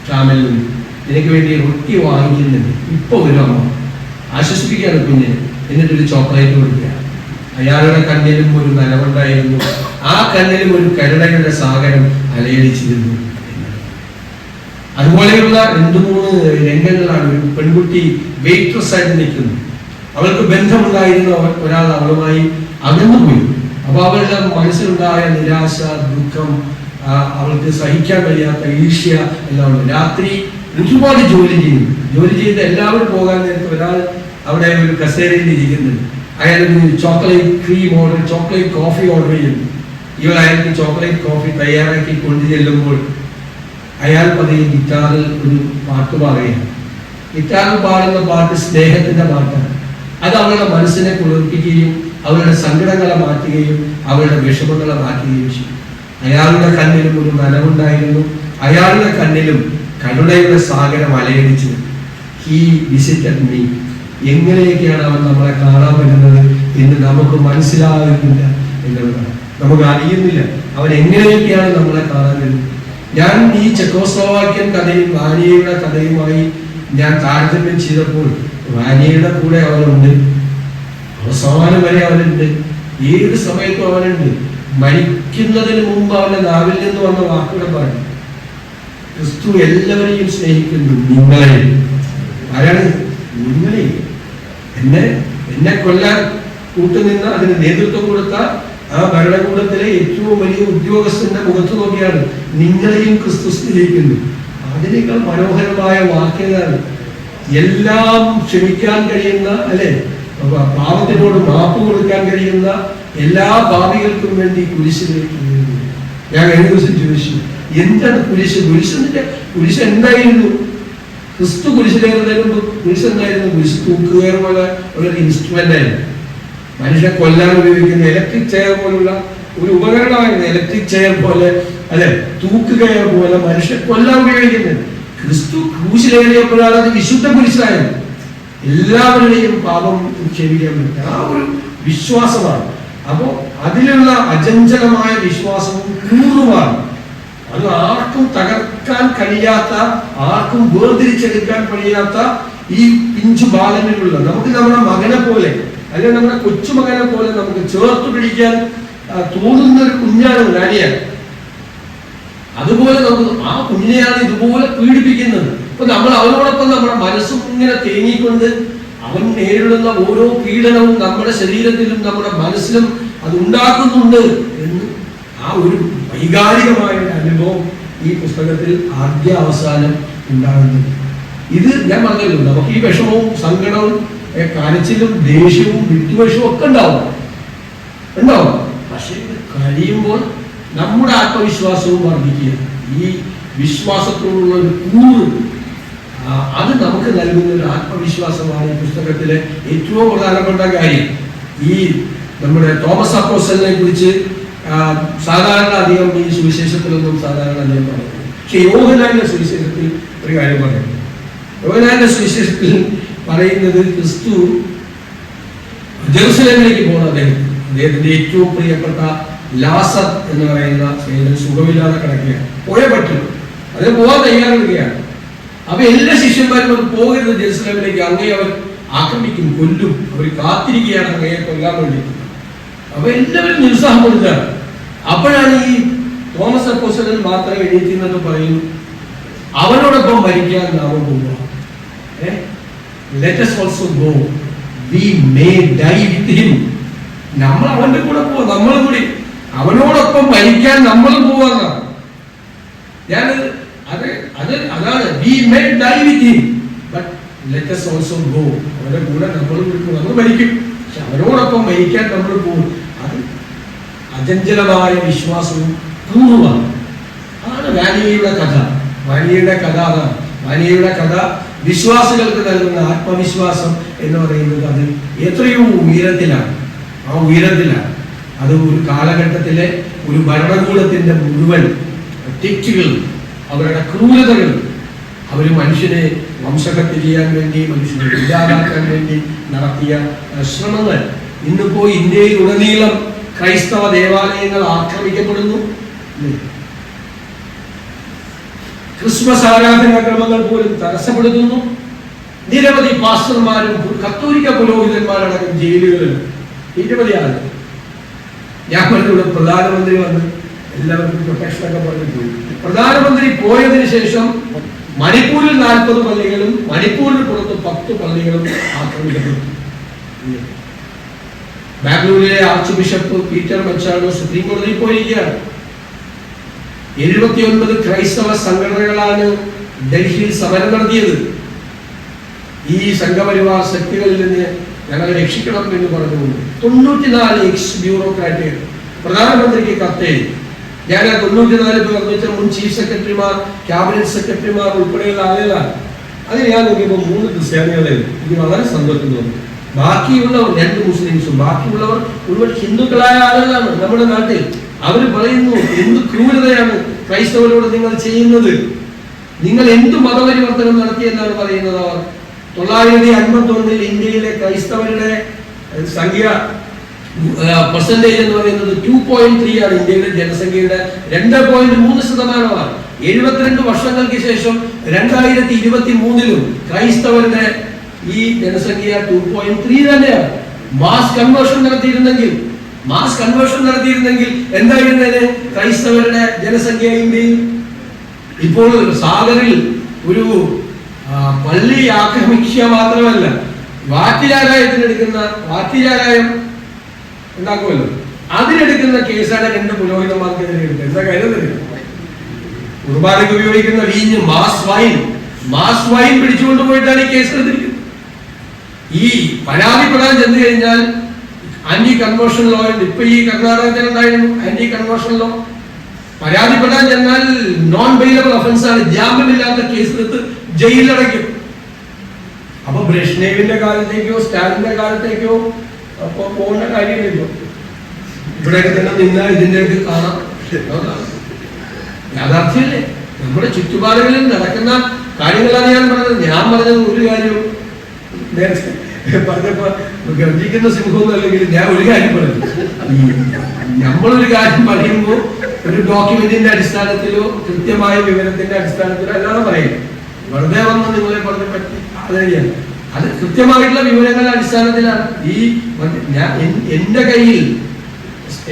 ഷാമിൽ നിന്ന്, നിനക്ക് വേണ്ടി റൊട്ടി വാങ്ങിക്കുന്നുണ്ട്, ഇപ്പൊ വരും അമ്മ. ആശ്വസിപ്പിക്കുകയാണ് കുഞ്ഞിന്. എന്നിട്ടൊരു ചോക്ലേറ്റ് കൊടുക്കുക. അയാളുടെ കണ്ണിലും ഒരു നനവുണ്ടായിരുന്നു. ആ കണ്ണിലും ഒരു കരുണയുടെ സാഗരം അലയടിച്ചിരുന്നു. അതുപോലെയുള്ള 2-3 രംഗങ്ങളാണ്. ഒരു പെൺകുട്ടി വെയിട്രസ് ആയിട്ട് നിൽക്കുന്നു. അവൾക്ക് ബന്ധമുണ്ടായിരുന്ന ഒരാൾ അവളുമായി അകന്നുപോയി. അപ്പൊ അവളുടെ മനസ്സിലുണ്ടായ നിരാശ, ദുഃഖം, അവൾക്ക് സഹിക്കാൻ കഴിയാത്ത ഈർഷ്യ എല്ലാം ഉണ്ട്. രാത്രി ഒരുപാട് ജോലി ചെയ്ത് എല്ലാവരും പോകാൻ നേരത്തെ ഒരാൾ അവിടെ ഒരു കസേരയിൽ ഇരിക്കുന്നുണ്ട്. അയാൾ chocolate cream order, chocolate coffee order ചെയ്യുന്നു. ഇവൾ അയാൾക്ക് ചോക്ലേറ്റ് കോഫി തയ്യാറാക്കി കൊണ്ടു ചെല്ലുമ്പോൾ അയാൾ പതിയെ ഗിറ്റാറിൽ ഒരു പാട്ട് പാടുകയാണ്. ഗിറ്റാറിൽ പാടുന്ന പാട്ട് സ്നേഹത്തിന്റെ പാട്ടാണ്. അത് അവളുടെ മനസ്സിനെ കുളിർപ്പിക്കുകയും അവരുടെ സങ്കടങ്ങളെ മാറ്റുകയും അവരുടെ വിഷമങ്ങളെ മാറ്റുകയും ചെയ്യും. അയാളുടെ കണ്ണിലും ഒരു നനവുണ്ടായിരുന്നു. അയാളുടെ കണ്ണിലും കരുണയുടെ സാഗരം അലയടിച്ചു. He visited me. എങ്ങനെയൊക്കെയാണ് അവൻ നമ്മളെ കാണാൻ പറ്റുന്നത് എന്ന് നമുക്ക് മനസ്സിലാകുന്നില്ല എന്നുള്ളതാണ്. നമുക്ക് അറിയുന്നില്ല അവൻ എങ്ങനെയൊക്കെയാണ് നമ്മളെ കാണാൻ വരുന്നത്. ഞാൻ ഈ ചെക്കോസ്ലോവാക്യൻ കഥയും വാനിയയുടെ കഥയുമായി ഞാൻ താരതമ്യം ചെയ്തപ്പോൾ വാനിയയുടെ കൂടെ അവനുണ്ട്, അവസാനം വരെ അവനുണ്ട്, ഏത് സമയത്തും അവനുണ്ട്. മരിക്കുന്നതിന് മുമ്പ് അവന്റെ നാവിൽ നിന്ന് വന്ന വാക്കുകൾ പറഞ്ഞു, ക്രിസ്തു എല്ലാവരെയും സ്നേഹിക്കുന്നു, നിങ്ങളെ. ആരാണ് നിങ്ങളെ? എന്നെ കൊല്ലാൻ കൂട്ടുനിന്ന് അതിന് നേതൃത്വം കൊടുത്ത ആ ഭരണകൂടത്തിലെ ഏറ്റവും വലിയ ഉദ്യോഗസ്ഥന്റെ മുഖത്ത് നോക്കിയാണ് നിങ്ങളെയും ക്രിസ്തു സ്നേഹിക്കുന്നു. അതിനേക്കാൾ മനോഹരമായ വാക്യങ്ങളാണ്. എല്ലാം ക്ഷമിക്കാൻ കഴിയുന്ന, അല്ലെ, പാപത്തിനോട് മാപ്പ് കൊടുക്കാൻ കഴിയുന്ന എല്ലാ പാപികൾക്കും വേണ്ടി കുരിശിലേക്ക്. ഞാൻ കഴിഞ്ഞ ദിവസം ചോദിച്ചു, എന്താണ് കുരിശ്? കുരിശ് എന്തായിരുന്നു? ക്രിസ്തു കുരിശിലേറുന്നതിന് മുമ്പ് കുരിശ് എന്തായിരുന്നു? കുരിശ് തൂക്കുകയർ പോലെ ഉള്ളൊരു ഇൻസ്ട്രുമെന്റ് ആയിരുന്നു. മനുഷ്യനെ കൊല്ലാൻ ഉപയോഗിക്കുന്ന ഇലക്ട്രിക് ചെയർ പോലുള്ള ഒരു ഉപകരണമായിരുന്നു. ഇലക്ട്രിക് ചെയർ പോലെ, അല്ലെ, തൂക്കുകയർ പോലെ മനുഷ്യനെ കൊല്ലാൻ ഉപയോഗിക്കുന്നത്. ക്രിസ്തു ക്രൂശിലേറിയപ്പോഴാണ് അത് വിശുദ്ധ കുരിശായിരുന്നു. എല്ലാവരുടെയും പാപം ക്ഷമിക്കാൻ പറ്റും. ആ ഒരു വിശ്വാസമാണ്. അപ്പോ അതിലുള്ള അചഞ്ചലമായ വിശ്വാസവും കൂറുമാണ്. അത് ആർക്കും തകർക്കാൻ കഴിയാത്ത, ആർക്കും വേർതിരിച്ചെടുക്കാൻ കഴിയാത്ത ഈ പിഞ്ചു ബാലനിലുള്ള നമുക്ക് നമ്മുടെ മകനെ പോലെ, അല്ലെങ്കിൽ നമ്മുടെ കൊച്ചുമകനെ പോലെ നമുക്ക് ചേർത്ത് പിടിക്കാൻ തോന്നുന്ന ഒരു കുഞ്ഞാണ് റാനിയാണ്. അതുപോലെ നമുക്ക് ആ കുഞ്ഞിനെയാണ് ഇതുപോലെ പീഡിപ്പിക്കുന്നത്. അപ്പൊ നമ്മൾ അവനോടൊപ്പം നമ്മുടെ മനസ്സും ഇങ്ങനെ തേങ്ങിക്കൊണ്ട് അവൻ നേരിടുന്ന ഓരോ പീഡനവും നമ്മുടെ ശരീരത്തിലും നമ്മുടെ മനസ്സിലും അത് ഉണ്ടാക്കുന്നുണ്ട് എന്ന് ആ ഒരു വൈകാരികമായ ഒരു അനുഭവം ഈ പുസ്തകത്തിൽ ആദ്യ അവസാനം ഉണ്ടാകുന്നുണ്ട്. ഇത് ഞാൻ പറഞ്ഞല്ലോ, നമുക്ക് ഈ വിഷമവും സങ്കടവും കരച്ചിലും ദേഷ്യവും വിദ്വേഷവും ഒക്കെ ഉണ്ടാവും. പക്ഷെ ഇത് കഴിയുമ്പോൾ നമ്മുടെ ആത്മവിശ്വാസവും വർദ്ധിക്കുക. ഈ വിശ്വാസത്തോടുള്ള ഒരു കൂറ് അത് നമുക്ക് നൽകുന്ന ഒരു ആത്മവിശ്വാസമാണ് ഈ പുസ്തകത്തിലെ ഏറ്റവും പ്രധാനപ്പെട്ട കാര്യം. ഈ നമ്മുടെ തോമസ് അപ്പോസ്തലനെ കുറിച്ച് സാധാരണ അധികം ഈ സുവിശേഷത്തിലൊന്നും സാധാരണ അധികം പറയുന്നു. പക്ഷെ യോഹന്നാന്റെ സുവിശേഷത്തിൽ ഒരു കാര്യം പറയുന്നു. യോഹന്നാന്റെ സുവിശേഷത്തിൽ പറയുന്നത് ക്രിസ്തു ജെറുസലേമിലേക്ക് പോകുന്ന അദ്ദേഹത്തിന്റെ ഏറ്റവും പ്രിയപ്പെട്ട ലാസർ എന്ന് പറയുന്ന സുഖമില്ലാതെ കിടക്കുകയാണ്. പോയേ പറ്റും, അതിന് പോകാൻ തയ്യാറെടുക്കുകയാണ്. അപ്പൊ എല്ലാ ശിഷ്യന്മാരും അത് പോകരുത് ജെറുസലേമിലേക്ക്, അങ്ങേ അവർ ആക്രമിക്കും, കൊല്ലും, അവർ കാത്തിരിക്കുകയാണ് അങ്ങയെ കൊല്ലാൻ വേണ്ടി. അപ്പൊ എല്ലാവരും നിരുത്സാഹപ്പെടുത്താണ്. അപ്പോഴാണ് ഈ തോമസ് അപ്പോസ്തലൻ മാത്രം എഴുതിയെന്നൊക്കെ പറയുന്നു, അവനോടൊപ്പം മരിക്കാൻ നാം പോവുക. Let us also go, we may die with him. നമ്മൾ അവന്റെ കൂടെ പോവാ, നമ്മൾ കൂടി അവനോടൊപ്പം മരിക്കാൻ നമ്മൾ പോവാന്നാണ്. ഞാൻ അതാണ് we may die with him, but let us also go. അവന്റെ കൂടെ നമ്മൾ മരിക്കും, പക്ഷെ അവനോടൊപ്പം മരിക്കാൻ നമ്മൾ പോകും. അത് അചഞ്ചലമായ വിശ്വാസവും പൂർവ്വമാണ്. അതാണ് വാനിയയുടെ കഥ. അതാണ് വാനിയയുടെ കഥ. വിശ്വാസികൾക്ക് നൽകുന്ന ആത്മവിശ്വാസം എന്ന് പറയുന്നത് അത് എത്രയോ ഉയരത്തിലാണ്. ആ ഉയരത്തിലാണ് അത് ഒരു കാലഘട്ടത്തിലെ ഒരു ഭരണകൂടത്തിന്റെ മുഴുവൻ തെറ്റുകൾ, അവരുടെ ക്രൂരതകൾ, അവർ മനുഷ്യനെ വംശഹത്യ ചെയ്യാൻ വേണ്ടി, മനുഷ്യനെ ഇല്ലാതാക്കാൻ വേണ്ടി നടത്തിയ ശ്രമങ്ങൾ. ഇന്നിപ്പോ ഇന്ത്യയിൽ ഉടനീളം ക്രൈസ്തവ ദേവാലയങ്ങൾ ആക്രമിക്കപ്പെടുന്നു. ക്രിസ്മസ് ആരാധനാക്രമങ്ങൾ പോലും തടസ്സപ്പെടുത്തുന്നു. നിരവധി പാസ്റ്റർമാരും കത്തോലിക്ക പുരോഹിതന്മാരടക്കം ജയിലുകളിലും നിരവധി ആളുകൾ. ഞാൻ പറഞ്ഞൂടെ പ്രധാനമന്ത്രി വന്ന് എല്ലാവർക്കും പ്രൊട്ടക്ഷനൊക്കെ പറഞ്ഞു പോയി. പ്രധാനമന്ത്രി പോയതിനു ശേഷം മണിപ്പൂരിൽ 40 പള്ളികളും മണിപ്പൂരിന് പുറത്ത് 10 പള്ളികളും ആക്രമിക്കപ്പെട്ടു. ബാംഗ്ലൂരിലെ arch bishop Peter Machado supreme കോടതിയിൽ പോയിരിക്കുകയാണ്. 79 ക്രൈസ്തവ സംഘടനകളാണ് ഡൽഹിയിൽ സമരം നടത്തിയത്. ഈ സംഘപരിവാർ ശക്തികളിൽ നിന്ന് ഞങ്ങളെ രക്ഷിക്കണം എന്ന് പറഞ്ഞുകൊണ്ട് 94 എക്സ് ബ്യൂറോക്രാറ്റുകൾ പ്രധാനമന്ത്രിക്ക് കത്തെഴുതി. ഞാൻ 94 പേർ വെച്ച മുൻ ചീഫ് സെക്രട്ടറിമാർ, ക്യാബിനറ്റ് സെക്രട്ടറിമാർ ഉൾപ്പെടെയുള്ള ആളുകളാണ്. അത് ഞാൻ നോക്കിയപ്പോൾ 3 ക്രിസ്ത്യാനികളായിരുന്നു. ഇത് വളരെ സന്തോഷം തോന്നി. ബാക്കിയുള്ളവർ 2 മുസ്ലിംസും, ബാക്കിയുള്ളവർ മുഴുവൻ ഹിന്ദുക്കളായ ആളുകളാണ് നമ്മുടെ നാട്ടിൽ. അവർ പറയുന്നു, എന്ത് ക്രൂരതയാണ് ക്രൈസ്തവരോട് നിങ്ങൾ ചെയ്യുന്നത്, നിങ്ങൾ എന്ത് മതപരിവർത്തനം നടത്തിയെന്നാണ് പറയുന്നത്. അവർ 951 ഇന്ത്യയിലെ ക്രൈസ്തവരുടെ സംഖ്യ പെർസെന്റേജ് എന്ന് പറയുന്നത് 2.3 ആണ്. ഇന്ത്യയുടെ ജനസംഖ്യയുടെ 2.3%. 72 വർഷങ്ങൾക്ക് ശേഷം 2023 ക്രൈസ്തവരുടെ ഈ ജനസംഖ്യ 2.3 തന്നെയാണ്. മാസ് കൺവേർഷൻ നടത്തിയിരുന്നെങ്കിൽ എന്തായിരുന്നേനെ ക്രൈസ്തവരുടെ ജനസംഖ്യ ഇന്ത്യയിൽ? ഇപ്പോൾ സാഗറിൽ ഒരു പള്ളി ആക്രമിക്കുക മാത്രമല്ല, വാറ്റിചാരായം ഉണ്ടാക്കുമല്ലോ, അതിനെടുക്കുന്ന കേസാണ് 2 പുരോഹിതന്മാർക്കെതിരെ എടുത്തത്. എന്താ കാര്യം? കുർബാനയ്ക്ക് ഉപയോഗിക്കുന്ന വീഞ്ഞ്, മാസ് വൈൻ പിടിച്ചുകൊണ്ട് പോയിട്ടാണ് ഈ കേസ് എടുത്തിരിക്കുന്നത്. ഈ പരാതിപ്പെടാൻ ചെന്ന് കഴിഞ്ഞാൽ ആന്റി കൺവേർഷൻ ലോ ഉണ്ട്. ഇപ്പൊ ഈ കർണാടകത്തിൽ ഉണ്ടായിരുന്നു ആന്റി കൺവേർഷൻ ലോ. പരാതിപ്പെടാൻ ചെന്നാൽ നോൺ ബെയിലബിൾ ഒഫൻസ് ആണ്, ജാമ്യമില്ലാത്ത കേസെടുത്ത് ജയിലിലടയ്ക്കും. അപ്പൊ ബ്രഷ്നേവിന്റെ കാലത്തേക്കോ സ്റ്റാലിന്റെ കാലത്തേക്കോ അപ്പൊ പോകേണ്ട കാര്യമില്ലല്ലോ. ഇവിടെയൊക്കെ തന്നെ നിന്നാൽ ഇതിന്റെയൊക്കെ കാണാം. യാഥാർത്ഥ്യമല്ലേ? നമ്മുടെ ചുറ്റുപാടുകളിൽ നടക്കുന്ന കാര്യങ്ങളാണ് ഞാൻ പറഞ്ഞത്. ഒരു കാര്യവും നേരത്തെ പറഞ്ഞപ്പോ ഗർജിക്കുന്ന സിംഹമൊന്നും അല്ലെങ്കിൽ ഞാൻ ഒരു കാര്യം പറഞ്ഞു. നമ്മളൊരു കാര്യം പറയുമ്പോൾ ഒരു ഡോക്യുമെന്റിന്റെ അടിസ്ഥാനത്തിലോ കൃത്യമായ വിവരത്തിന്റെ അടിസ്ഥാനത്തിലോ അല്ലാതെ പറയും. വെറുതെ വന്ന് നിങ്ങളെ പറഞ്ഞ പറ്റി അതറിയാം. അത് കൃത്യമായിട്ടുള്ള വിവരങ്ങളുടെ അടിസ്ഥാനത്തിലാണ്. എന്റെ കയ്യിൽ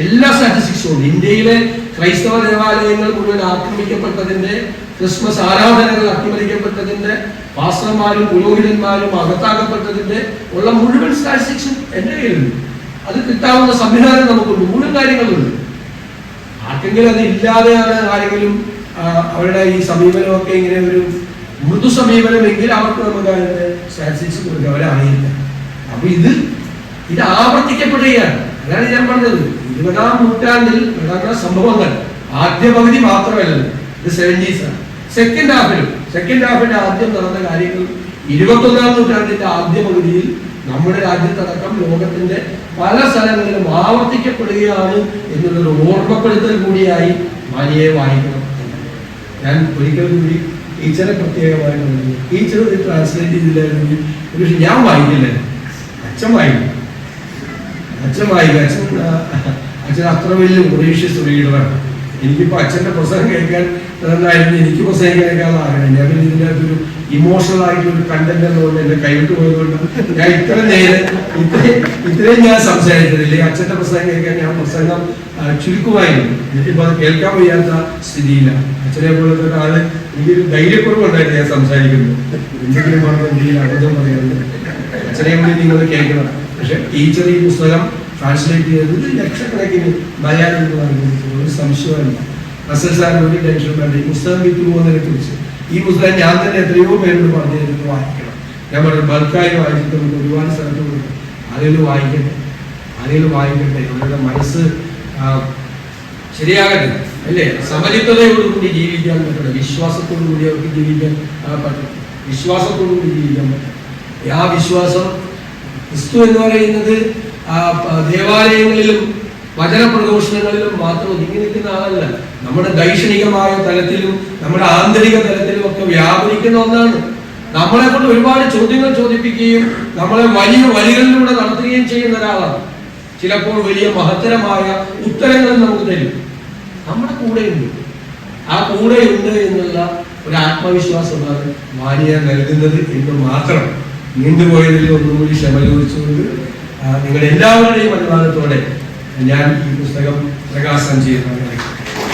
എല്ലാ സ്റ്റാറ്റിസ്റ്റിക്സും ഇന്ത്യയിലെ ക്രൈസ്തവ ദേവാലയങ്ങൾ മുഴുവൻ ആക്രമിക്കപ്പെട്ടതിന്റെ, ക്രിസ്മസ് ആരാധനകൾ അട്ടിമറിക്കപ്പെട്ടതിന്റെ, പാസ്റ്റർമാരും പുരോഹിതന്മാരും അകത്താക്കപ്പെട്ടതിന്റെ ഉള്ള മുഴുവൻ സ്റ്റാറ്റിസ്റ്റിക്സും എന്റെ കയ്യിലുണ്ട്. അത് കിട്ടാവുന്ന സംവിധാനം നമുക്കുണ്ട്, മൂന്നും കാര്യങ്ങളുണ്ട്. ആർക്കെങ്കിലും അത് ഇല്ലാതെയാണ് ആരെങ്കിലും അവരുടെ ഈ സമീപനമൊക്കെ ഇങ്ങനെ ഒരു മൃദു സമീപനമെങ്കിൽ അവർക്ക് നമുക്ക് അതിന്റെ സ്റ്റാറ്റിസ്റ്റിക്സ് കൊടുക്കുക, അവരറിയില്ല. അപ്പൊ ഇത് ആവർത്തിക്കപ്പെടുകയാണ്. അതാണ് ഞാൻ പറഞ്ഞത്, 20ാം നൂറ്റാണ്ടിൽ നടന്ന സംഭവങ്ങൾ ആദ്യ പകുതി മാത്രമല്ല, ഇത് 70s ആണ്. സെക്കൻഡ് ഹാഫിന്റെ ആദ്യം നടന്ന കാര്യങ്ങൾ 21ാം നൂറ്റാണ്ടിന്റെ ആദ്യ പകുതിയിൽ നമ്മുടെ രാജ്യത്തടക്കം ലോകത്തിന്റെ പല സ്ഥലങ്ങളിലും ആവർത്തിക്കപ്പെടുകയാണ് എന്നുള്ളൊരു ഓർമ്മപ്പെടുത്തൽ കൂടിയായി മാനിയെ വായിക്കണം. ഞാൻ ഒരിക്കൽ കൂടി ടീച്ചറെ പ്രത്യേകമായി പറഞ്ഞു, ടീച്ചർ ഇത് ട്രാൻസ്ലേറ്റ് ചെയ്തില്ലായിരുന്നെങ്കിൽ ഒരു പക്ഷെ ഞാൻ വായിക്കില്ല, അച്ഛൻ വായിക്കും. അച്ഛൻ അത്ര വലിയ മൊറീഷ്യസ് റീഡറാണ്. എനിക്കിപ്പോ അച്ഛന്റെ പുസ്തകം കേൾക്കാൻ നന്നായിരുന്നു, എനിക്ക് പുസ്തകം കേൾക്കാൻ ആഗ്രഹം. ഞാൻ പിന്നെ ഇതിൻ്റെ അകത്തൊരു ഇമോഷണൽ ആയിട്ടൊരു കണ്ടന്റ് എന്നുകൊണ്ട് എന്നെ കൈവിട്ട് പോയതുകൊണ്ട് ഞാൻ ഇത്രയും ഞാൻ സംസാരിച്ചതില്ലേ. അച്ഛന്റെ പുസ്തകം കേൾക്കാൻ ഞാൻ പുസ്തകം ചുരുക്കുമായിരുന്നു, എനിക്കിപ്പോ അത് കേൾക്കാൻ വയ്യാത്ത സ്ഥിതിയിലാണ്. അച്ഛനെ പോലത്തെ ഒരാള് എനിക്കൊരു ധൈര്യക്കുറവുണ്ടായിട്ട് ഞാൻ സംസാരിക്കുന്നു, എന്തെങ്കിലും പറഞ്ഞ എന്തെങ്കിലും അബദ്ധം പറയുന്നത്. അച്ഛനെ കൂടി നിങ്ങൾ കേൾക്കണം. പക്ഷെ ടീച്ചർ ഈ പുസ്തകം ട്രാൻസ്ലേറ്റ് ചെയ്തത് ലക്ഷക്കണക്കിന് മലയാളികൾ ഒരു സംശയമല്ല. റസൽ സാർ ഒരു ടെൻഷൻ വേണ്ട, ഈ പുസ്തകം വിട്ടു പോകുന്നതിനെ കുറിച്ച്. ഈ പുസ്തകം ഞാൻ തന്നെ എത്രയോ പേരോട് പറഞ്ഞു തരുന്നത് വായിക്കണം. ഞാൻ പറഞ്ഞു ബൾക്കായി വായിച്ചിട്ട് നമുക്ക് ഒരുപാട് സ്ഥലത്ത് കൊടുക്കും. ആളുകൾ വായിക്കട്ടെ, അവരുടെ മനസ്സ് ശരിയാകട്ടെ, അല്ലേ? സമചിത്തതയോടുകൂടി ജീവിക്കാൻ പറ്റണം, വിശ്വാസത്തോടു കൂടി അവർക്ക് ജീവിക്കാൻ പറ്റണം, വിശ്വാസത്തോടുകൂടി ജീവിക്കാൻ പറ്റണം. ആ വിശ്വാസം ക്രിസ്തു എന്ന് പറയുന്നത് ദേവാലയങ്ങളിലും വചനപ്രഘോഷണങ്ങളിലും മാത്രം ഒതുങ്ങി നിൽക്കുന്ന ആളല്ല. നമ്മുടെ ദൈക്ഷണികമായ തലത്തിലും നമ്മുടെ ആന്തരിക തലത്തിലും ഒക്കെ വ്യാപരിക്കുന്ന ഒന്നാണ്. നമ്മളെ കൊണ്ട് ഒരുപാട് ചോദ്യങ്ങൾ ചോദിപ്പിക്കുകയും നമ്മളെ വലിയ വഴികളിലൂടെ നടത്തുകയും ചെയ്യുന്ന ഒരാളാണ്. ചിലപ്പോൾ വലിയ മഹത്തരമായ ഉത്തരങ്ങൾ നമുക്ക് തരും. നമ്മുടെ കൂടെയുണ്ട്, ആ കൂടെയുണ്ട് എന്നുള്ള ഒരു ആത്മവിശ്വാസമാണ് മാനിയ നൽകുന്നത് എന്ന് മാത്രം. നീണ്ടുപോയതിൽ ഒന്നുകൂടി ക്ഷമ ചോദിച്ചുകൊണ്ട് നിങ്ങളുടെ എല്ലാവരുടെയും അനുവാദത്തോടെ ഞാൻ ഈ പുസ്തകം പ്രകാശനം ചെയ്യുന്നതാണ്.